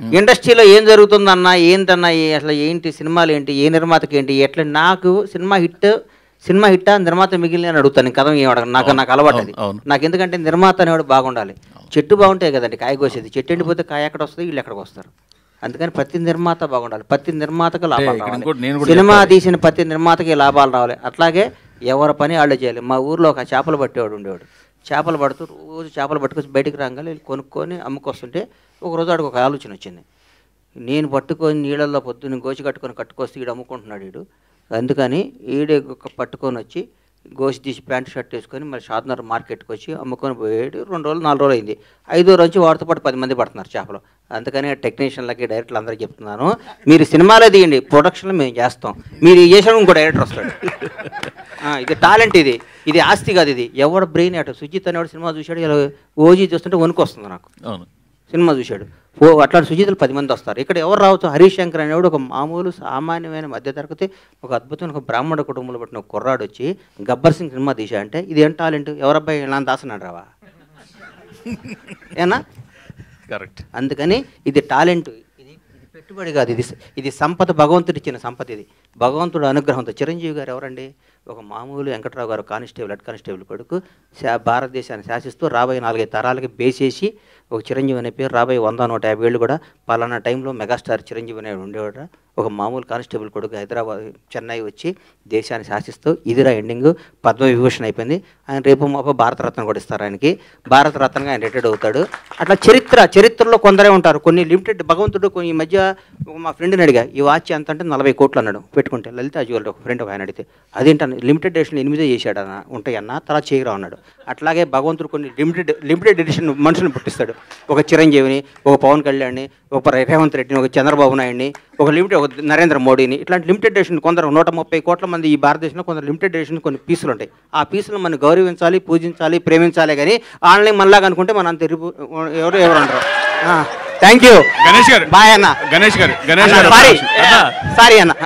ఇండస్ట్రీలో ఏం జరుగుతుందన్నా ఏంటన్నా అసలు ఏంటి సినిమాలు ఏంటి ఏ నిర్మాతకి ఏంటి ఎట్లా నాకు సినిమా హిట్టా నిర్మాత మిగిలిన అని అడుగుతాను కథ ఏమడగను నాకు అలవాటు అది నాకు ఎందుకంటే నిర్మాత అనేవాడు బాగుండాలి చెట్టు బాగుంటాయి కదండి కాయ కోసేది చెట్టు ఎండిపోతే కాయ ఎక్కడ వస్తుంది వీళ్ళు ఎక్కడికి వస్తారు అందుకని ప్రతి నిర్మాత బాగుండాలి ప్రతి నిర్మాతకు లాభాలు రావాలి సినిమా తీసిన ప్రతి నిర్మాతకి లాభాలు రావాలి అట్లాగే ఎవరి పని వాళ్ళు చేయాలి మా ఊర్లో ఒక చేపలు పట్టేవాడు ఉండేవాడు చేపలు పడుతూ రోజు చేపలు పట్టుకొచ్చి బయటికి రాగానే కొనుక్కొని అమ్ముకొస్తుంటే ఒకరోజు ఆడికి ఒక ఆలోచన వచ్చింది నేను పట్టుకొని నీళ్ళల్లో పొద్దున్న గోచి కట్టుకొస్తే వీడు అమ్ముకుంటున్నాడు వీడు అందుకని ఈడే పట్టుకొని వచ్చి గోసి తీసి ప్యాంటు షర్ట్ వేసుకొని మళ్ళీ షాద్నగర్ మార్కెట్కి వచ్చి అమ్ముకొని పోయాడు 2 రోజులు 4 రోజులు అయింది 5వ రోజు వాడితో పాటు 10 మంది పడుతున్నారు చేపలు అందుకని టెక్నీషియన్లకి డైరెక్టర్లు అందరికీ చెప్తున్నాను మీరు సినిమాలో తీయండి ప్రొడక్షన్లో మేము చేస్తాం మీరు చేసిన ఇంకో డైరెక్టర్ వస్తాడు ఇది టాలెంట్ ఇది ఆస్తి కాదు ఇది ఎవడు బ్రెయిన్ అటు సుజిత్ అనేవాడు సినిమా చూశాడు ఇలా ఓజీ చూస్తుంటే వణుకు వస్తుంది నాకు సినిమా చూశాడు అట్లాంటి సుజితులు 10 మంది వస్తారు ఇక్కడ ఎవరు రావచ్చు హరీష్ శంకర్ అనేవాడు ఒక మామూలు సామాన్యమైన మధ్యతరగతి ఒక అద్భుతమైన ఒక బ్రాహ్మణ కుటుంబంలో పుట్టిన ఒక కుర్రాడు వచ్చి గబ్బర్ సింగ్ సినిమా తీసా అంటే ఇది ఏం టాలెంట్ ఎవరబ్బాయి ఇలా దాసనాడు రావా ఏనా కరెక్ట్ అందుకని ఇది టాలెంట్ ఇది పెట్టుబడి కాదు ఇది సంపద భగవంతుడు ఇచ్చిన సంపద ఇది భగవంతుడు అనుగ్రహంతో చిరంజీవి గారు ఎవరండి ఒక మామూలు వెంకట్రావు గారు హెడ్ కానిస్టేబుల్ కొడుకు భారతదేశాన్ని శాసిస్తూ రాబోయే 4-5 తరాలకి బేసేసి ఒక చిరంజీవి అనే పేరు రాబోయే 100-150 ఏళ్ళు కూడా పలానా టైంలో మెగాస్టార్ చిరంజీవి అనే ఉండేవాడు ఒక మామూలు కానిస్టేబుల్ కొడుకు హైదరాబాద్ చెన్నై వచ్చి దేశాన్ని శాసిస్తూ ఇదిరా ఎండింగ్ పద్మవిభూషణ్ అయిపోయింది ఆయన రేపు మాప భారతరత్న కూడా ఇస్తారు ఆయనకి భారతరత్నగా ఆయన రిటైర్డ్ అవుతాడు అట్లా చరిత్రలో కొందరే ఉంటారు కొన్ని లిమిటెడ్ భగవంతుడు కొన్ని ఈ మధ్య మా ఫ్రెండ్ని అడిగా ఈ వాచ్ ఎంత అంటే 40 కోట్లు అన్నాడు పెట్టుకుంటే లలిత జ్యువెలరీ ఒక ఫ్రెండ్ ఆయన అడిగితే అదేంటన్న లిమిటెడ్ ఎడిషన్ 8 చేశాడన్న ఉంటాయన్న తర్వాత చేయరా అన్నాడు అట్లాగే భగవంతుడు కొన్ని లిమిటెడ్ ఎడిషన్ మనుషులను పుట్టిస్తాడు ఒక చిరంజీవిని ఒక పవన్ కళ్యాణ్ని ఒక రేవంత్ రెడ్డిని ఒక చంద్రబాబు నాయుడిని ఒక నరేంద్ర మోడీని ఇట్లాంటి లిమిటెడ్ ఎడిషన్ కొందరు 130 కోట్ల మంది ఈ భారతదేశంలో కొందరు లిమిటెడ్ ఎడిషన్ కొన్ని పీసులు ఉంటాయి ఆ పీసులు మనం గౌరవించాలి పూజించాలి ప్రేమించాలి కానీ ఆన్లైన్ మనలాగా అనుకుంటే మన అంత ఎవరు అంటారు థ్యాంక్ యూ గణేష్ గారు బాయ్ అన్న గణేష్ గారు సారీ అన్న